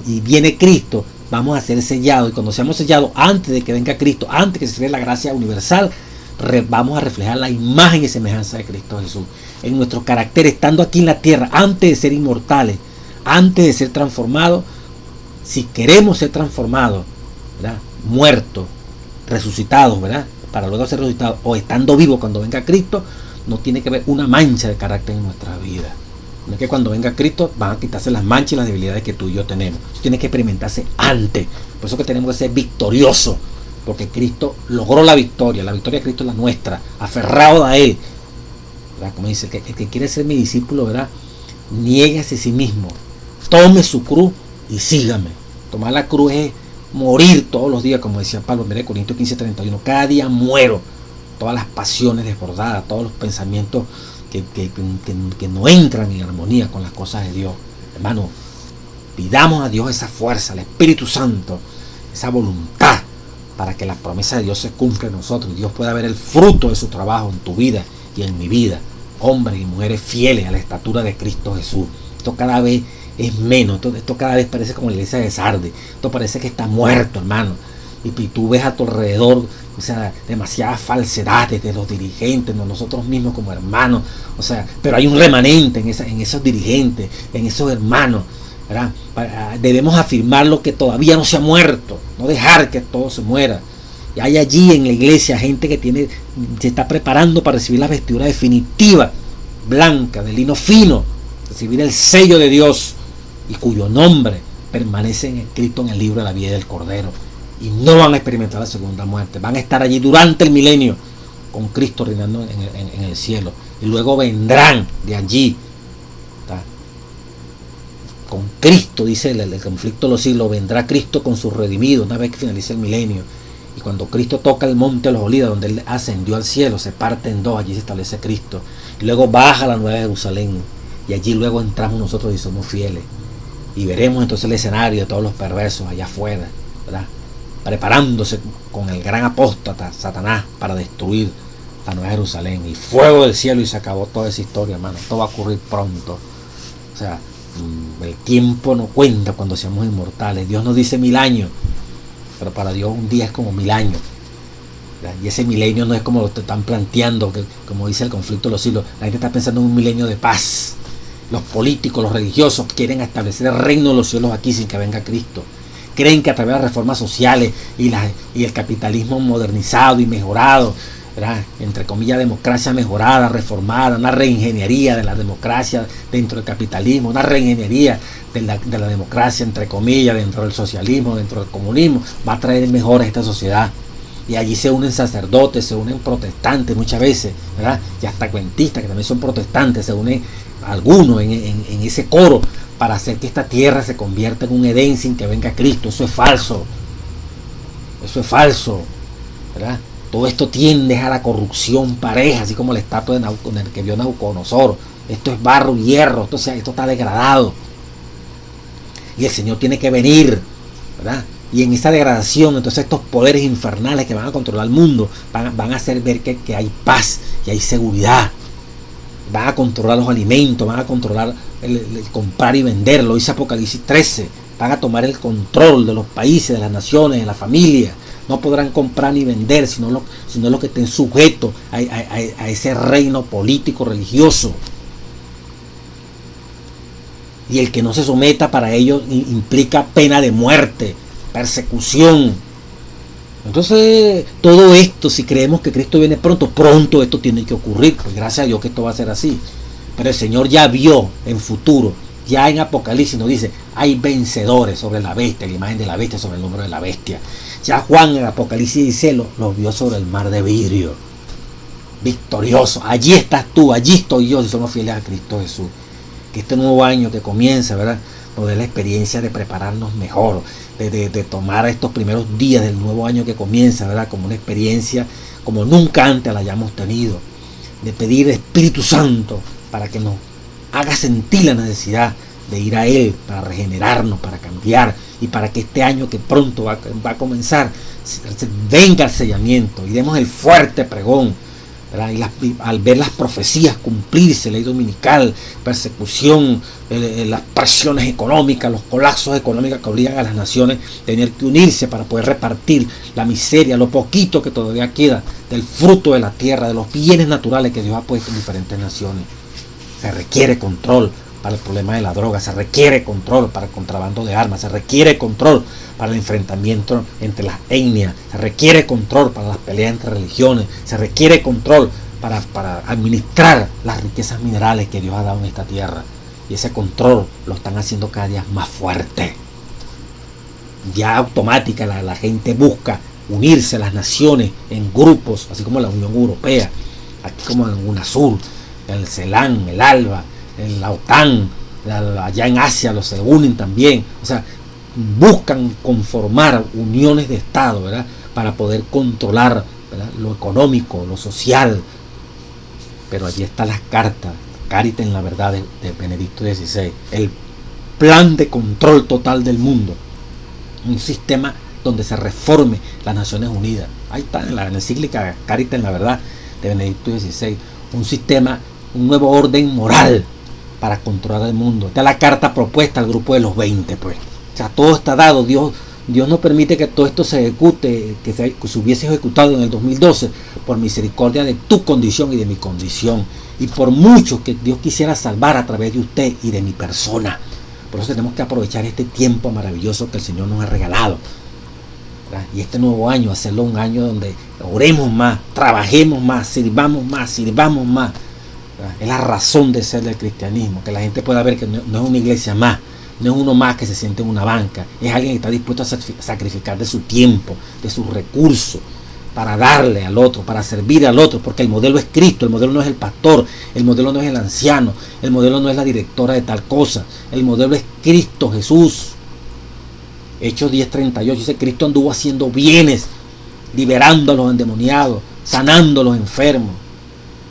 y viene Cristo, vamos a ser sellados. Y cuando seamos sellados, antes de que venga Cristo, antes que se dé la gracia universal, vamos a reflejar la imagen y semejanza de Cristo Jesús en nuestro carácter, estando aquí en la tierra, antes de ser inmortales, antes de ser transformados. Si queremos ser transformados, ¿verdad?, muertos, resucitados, ¿verdad?, para luego ser resucitados, o estando vivos cuando venga Cristo, no tiene que haber una mancha de carácter en nuestra vida. No es que cuando venga Cristo van a quitarse las manchas y las debilidades que tú y yo tenemos. Eso tiene que experimentarse antes. Por eso que tenemos que ser victoriosos, porque Cristo logró la victoria de Cristo es la nuestra, aferrado a Él, ¿verdad? Como dice, el que quiere ser mi discípulo, ¿verdad?, niéguese a sí mismo, tome su cruz y sígame. Tomar la cruz es morir todos los días, como decía Pablo, mire, Corintios 15:31, cada día muero, todas las pasiones desbordadas, todos los pensamientos que no entran en armonía con las cosas de Dios. Hermano, pidamos a Dios esa fuerza, al Espíritu Santo, esa voluntad, para que las promesas de Dios se cumplan en nosotros y Dios pueda ver el fruto de su trabajo en tu vida y en mi vida. Hombres y mujeres fieles a la estatura de Cristo Jesús. Esto cada vez es menos, esto cada vez parece como la iglesia de Sardes. Esto parece que está muerto, hermano. Y tú ves a tu alrededor, o sea, demasiadas falsedades de los dirigentes, no, nosotros mismos como hermanos, o sea, pero hay un remanente en esos dirigentes, en esos hermanos, ¿verdad? Debemos afirmar lo que todavía no se ha muerto, no dejar que todo se muera. Y hay allí en la iglesia gente que se está preparando para recibir la vestidura definitiva, blanca, de lino fino, recibir el sello de Dios, y cuyo nombre permanece escrito en el libro de la vida del Cordero. Y no van a experimentar la segunda muerte. Van a estar allí durante el milenio con Cristo reinando en el cielo. Y luego vendrán de allí, ¿tá?, con Cristo, dice el conflicto de los siglos. Vendrá Cristo con sus redimidos una vez que finalice el milenio. Y cuando Cristo toca el monte de los Olivos, donde Él ascendió al cielo, se parte en dos. Allí se establece Cristo. Y luego baja la Nueva Jerusalén. Y allí luego entramos nosotros y somos fieles. Y veremos entonces el escenario de todos los perversos allá afuera, ¿verdad?, preparándose con el gran apóstata Satanás para destruir la Nueva Jerusalén y fuego del cielo, y se acabó toda esa historia, hermano. Esto va a ocurrir pronto. O sea, el tiempo no cuenta cuando seamos inmortales. Dios nos dice 1000 años, pero para Dios un día es como 1000 años, ¿verdad? Y ese milenio no es como lo están planteando, que como dice el conflicto de los siglos. La gente está pensando en un milenio de paz. Los políticos, los religiosos quieren establecer el reino de los cielos aquí sin que venga Cristo. Creen que a través de las reformas sociales y el capitalismo modernizado y mejorado, ¿verdad?, entre comillas, democracia mejorada, reformada, una reingeniería de la democracia dentro del capitalismo, una reingeniería de la democracia, entre comillas, dentro del socialismo, dentro del comunismo, va a traer mejoras a esta sociedad. Y allí se unen sacerdotes, se unen protestantes muchas veces, ¿verdad?, y hasta cuentistas que también son protestantes, se unen algunos en ese coro para hacer que esta tierra se convierta en un Edén sin que venga Cristo. Eso es falso. Eso es falso, ¿verdad? Todo esto tiende a la corrupción pareja, así como la estatua que vio Nabucodonosor. Esto es barro y hierro, esto está degradado. Y el Señor tiene que venir, ¿verdad? Y en esa degradación, entonces estos poderes infernales que van a controlar el mundo van a hacer ver que hay paz y hay seguridad. Van a controlar los alimentos, van a controlar el comprar y venderlo. Dice Apocalipsis 13. Van a tomar el control de los países, de las naciones, de la familia. No podrán comprar ni vender, sino los que estén sujetos a ese reino político religioso. Y el que no se someta para ellos implica pena de muerte, persecución. Entonces, todo esto, si creemos que Cristo viene pronto esto tiene que ocurrir, pues gracias a Dios que esto va a ser así. Pero el Señor ya vio en futuro, ya en Apocalipsis nos dice, hay vencedores sobre la bestia, la imagen de la bestia sobre el número de la bestia. Ya Juan en Apocalipsis dice, los vio sobre el mar de vidrio, victorioso. Allí estás tú, allí estoy yo, si somos fieles a Cristo Jesús. que este nuevo año que comienza, ¿verdad?, nos dé la experiencia de prepararnos mejor, de tomar estos primeros días del nuevo año que comienza, ¿verdad?, como una experiencia como nunca antes la hayamos tenido, de pedir Espíritu Santo para que nos haga sentir la necesidad de ir a Él para regenerarnos, para cambiar, y para que este año que pronto va a comenzar venga el sellamiento y demos el fuerte pregón, ¿verdad? Y al ver las profecías cumplirse, ley dominical, persecución, las presiones económicas, los colapsos económicos que obligan a las naciones a tener que unirse para poder repartir la miseria, lo poquito que todavía queda del fruto de la tierra, de los bienes naturales que Dios ha puesto en diferentes naciones. Se requiere control para el problema de la droga, se requiere control para el contrabando de armas, se requiere control para el enfrentamiento entre las etnias, se requiere control para las peleas entre religiones, se requiere control para administrar las riquezas minerales que Dios ha dado en esta tierra. Y ese control lo están haciendo cada día más fuerte. Ya automática la gente busca unirse, las naciones, en grupos, así como la Unión Europea, aquí como en UNASUR, el CELAN, el ALBA, la OTAN, allá en Asia los se unen también, o sea, buscan conformar uniones de Estado, ¿verdad?, para poder controlar, ¿verdad?, lo económico, lo social. Pero allí está la carta, Caritas en la Verdad de Benedicto XVI, el plan de control total del mundo, un sistema donde se reforme las Naciones Unidas. Ahí está en la encíclica Caritas en la Verdad de Benedicto XVI, un sistema, un nuevo orden moral para controlar el mundo. Esta es la carta propuesta al grupo de los 20, pues. O sea, todo está dado. Dios no permite que todo esto se ejecute, que se hubiese ejecutado en el 2012 por misericordia de tu condición y de mi condición, y por mucho que Dios quisiera salvar a través de usted y de mi persona. Por eso tenemos que aprovechar este tiempo maravilloso que el Señor nos ha regalado, ¿verdad? Y este nuevo año, hacerlo un año donde oremos más, trabajemos más, sirvamos más, ¿verdad? Es la razón de ser del cristianismo, que la gente pueda ver que no es una iglesia más, no es uno más que se siente en una banca, es alguien que está dispuesto a sacrificar de su tiempo, de sus recursos, para darle al otro, para servir al otro, porque el modelo es Cristo, el modelo no es el pastor, el modelo no es el anciano, el modelo no es la directora de tal cosa, el modelo es Cristo Jesús. Hechos 10:38 dice: Cristo anduvo haciendo bienes, liberando a los endemoniados, sanando a los enfermos.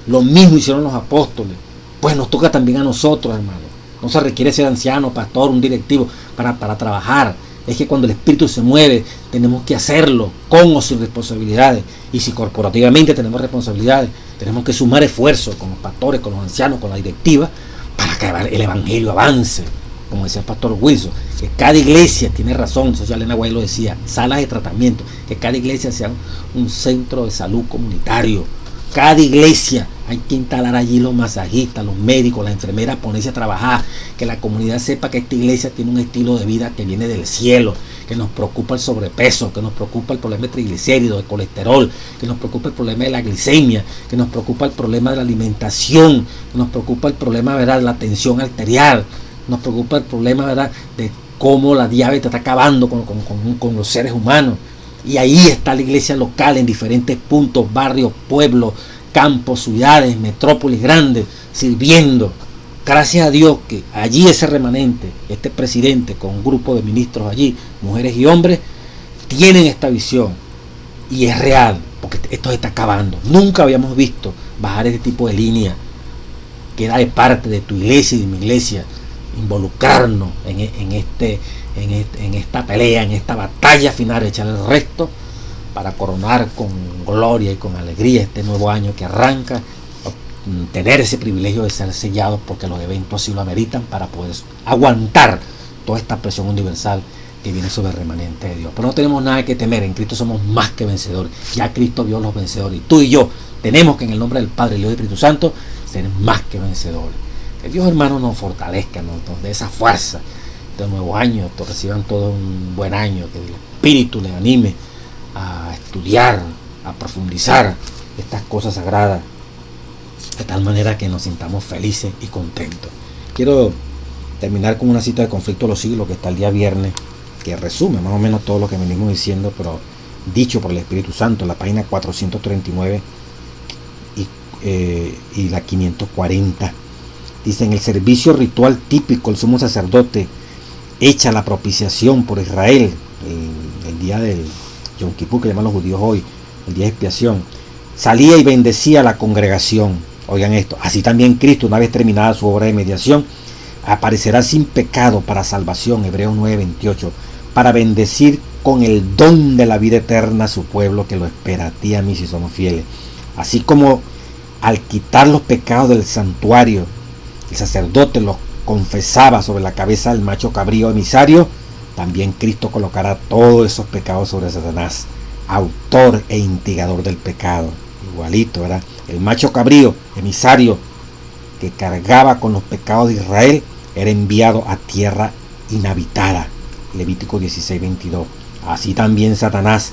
Lo mismo hicieron los apóstoles. Pues nos toca también a nosotros, hermanos. No se requiere ser anciano, pastor, un directivo para trabajar. Es que cuando el Espíritu se mueve, tenemos que hacerlo con o sin responsabilidades. Y si corporativamente tenemos responsabilidades, tenemos que sumar esfuerzos con los pastores, con los ancianos, con la directiva, para que el Evangelio avance. Como decía el pastor Wilson, que cada iglesia, tiene razón, eso ya Elena White lo decía, salas de tratamiento, que cada iglesia sea un centro de salud comunitario. Cada iglesia hay que instalar allí los masajistas, los médicos, las enfermeras, ponerse a trabajar, que la comunidad sepa que esta iglesia tiene un estilo de vida que viene del cielo, que nos preocupa el sobrepeso, que nos preocupa el problema de triglicéridos, de colesterol, que nos preocupa el problema de la glicemia, que nos preocupa el problema de la alimentación, que nos preocupa el problema, ¿verdad?, de la tensión arterial, nos preocupa el problema, ¿verdad?, de cómo la diabetes está acabando con los seres humanos. Y ahí está la iglesia local en diferentes puntos, barrios, pueblos, campos, ciudades, metrópolis grandes, sirviendo. Gracias a Dios que allí ese remanente, este presidente con un grupo de ministros allí, mujeres y hombres, tienen esta visión. Y es real, porque esto se está acabando. Nunca habíamos visto bajar este tipo de línea que da de parte de tu iglesia y de mi iglesia, involucrarnos en esta pelea, en esta batalla final, echar el resto para coronar con gloria y con alegría este nuevo año que arranca, tener ese privilegio de ser sellados porque los eventos así lo ameritan, para poder aguantar toda esta presión universal que viene sobre el remanente de Dios. Pero no tenemos nada que temer, en Cristo somos más que vencedores. Ya Cristo vio los vencedores, y tú y yo tenemos que, en el nombre del Padre, el Hijo y el Espíritu Santo, ser más que vencedores. Que Dios, hermano, nos fortalezca, nos dé esa fuerza de nuevo año, que reciban todo un buen año, que el Espíritu les anime a estudiar, a profundizar estas cosas sagradas, de tal manera que nos sintamos felices y contentos. Quiero terminar con una cita de Conflicto de los Siglos que está el día viernes, que resume más o menos todo lo que venimos diciendo, pero dicho por el Espíritu Santo, en la página 439 y la 540. Dice, en el servicio ritual típico, el sumo sacerdote echa la propiciación por Israel, el día del Yom Kippur, que llaman los judíos hoy, el día de expiación, salía y bendecía a la congregación. Oigan esto, así también Cristo, una vez terminada su obra de mediación, aparecerá sin pecado para salvación, Hebreos 9:28, para bendecir con el don de la vida eterna a su pueblo que lo espera, a ti y a mí si somos fieles. Así como al quitar los pecados del santuario, el sacerdote los confesaba sobre la cabeza del macho cabrío emisario, también Cristo colocará todos esos pecados sobre Satanás, autor e instigador del pecado. Igualito, ¿verdad? El macho cabrío emisario que cargaba con los pecados de Israel era enviado a tierra inhabitada, Levítico 16:22. Así también Satanás,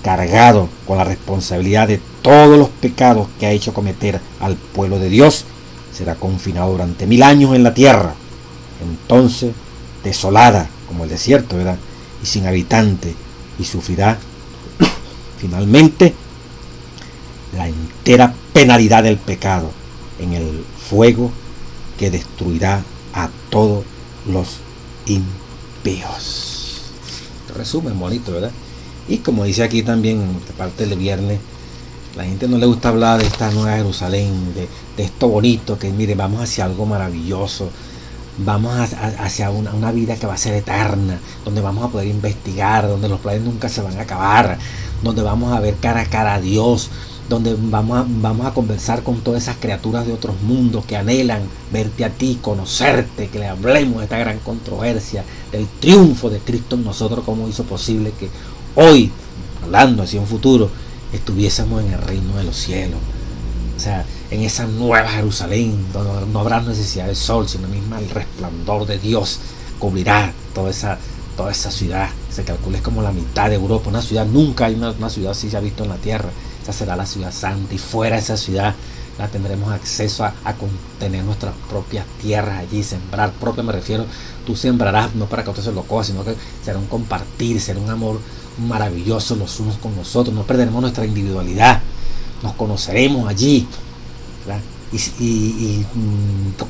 cargado con la responsabilidad de todos los pecados que ha hecho cometer al pueblo de Dios, será confinado durante 1000 años en la tierra, entonces desolada como el desierto, ¿verdad? Y sin habitante, y sufrirá finalmente la entera penalidad del pecado en el fuego que destruirá a todos los impíos. Resumen bonito, ¿verdad? Y como dice aquí también, de parte del viernes, la gente no le gusta hablar de esta nueva Jerusalén, de esto bonito, que mire, vamos hacia algo maravilloso, vamos hacia una vida que va a ser eterna, donde vamos a poder investigar, donde los planes nunca se van a acabar, donde vamos a ver cara a cara a Dios, donde vamos a conversar con todas esas criaturas de otros mundos que anhelan verte a ti, conocerte, que le hablemos de esta gran controversia, del triunfo de Cristo en nosotros, cómo hizo posible que hoy, hablando hacia un futuro, estuviésemos en el reino de los cielos. O sea, en esa nueva Jerusalén, donde no habrá necesidad de sol, sino mismo el resplandor de Dios cubrirá toda esa ciudad. Se calcula es como la mitad de Europa, una ciudad, nunca hay una ciudad así se ha visto en la tierra. Esa será la ciudad santa, y fuera de esa ciudad la tendremos acceso a tener nuestras propias tierras allí, sembrar propio, me refiero, tú sembrarás no para que otro se lo coja, sino que será un compartir, será un amor maravilloso los unos con los otros, no perderemos nuestra individualidad, nos conoceremos allí, ¿verdad? Y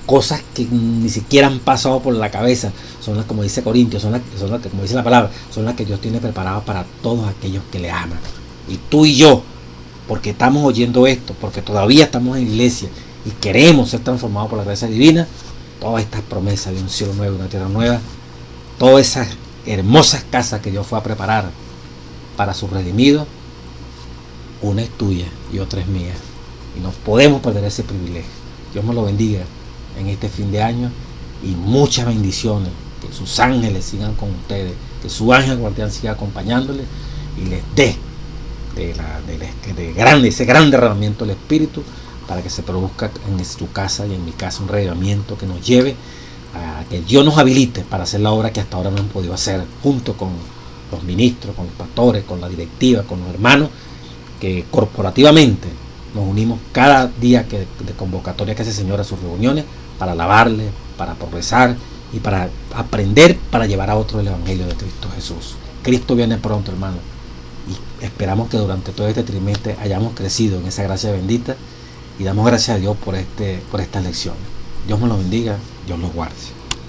cosas que ni siquiera han pasado por la cabeza son las, como dice Corintios, son las que, como dice la palabra, son las que Dios tiene preparadas para todos aquellos que le aman. Y tú y yo, porque estamos oyendo esto, porque todavía estamos en iglesia y queremos ser transformados por la gracia divina, todas estas promesas de un cielo nuevo y una tierra nueva, todas esas hermosas casas que Dios fue a preparar para sus redimidos, una es tuya y otra es mía, y no podemos perder ese privilegio. Dios me lo bendiga en este fin de año y muchas bendiciones, que sus ángeles sigan con ustedes, que su ángel guardián siga acompañándoles y les dé ese gran derramamiento del Espíritu, para que se produzca en su casa y en mi casa un derramamiento que nos lleve a que Dios nos habilite para hacer la obra que hasta ahora no hemos podido hacer, junto con los ministros, con los pastores, con la directiva, con los hermanos, que corporativamente nos unimos cada día de convocatoria que hace el Señor a sus reuniones, para alabarle, para progresar y para aprender, para llevar a otros el Evangelio de Cristo Jesús. Cristo viene pronto, hermano, y esperamos que durante todo este trimestre hayamos crecido en esa gracia bendita, y damos gracias a Dios por estas lecciones. Dios me los bendiga, Dios los guarde.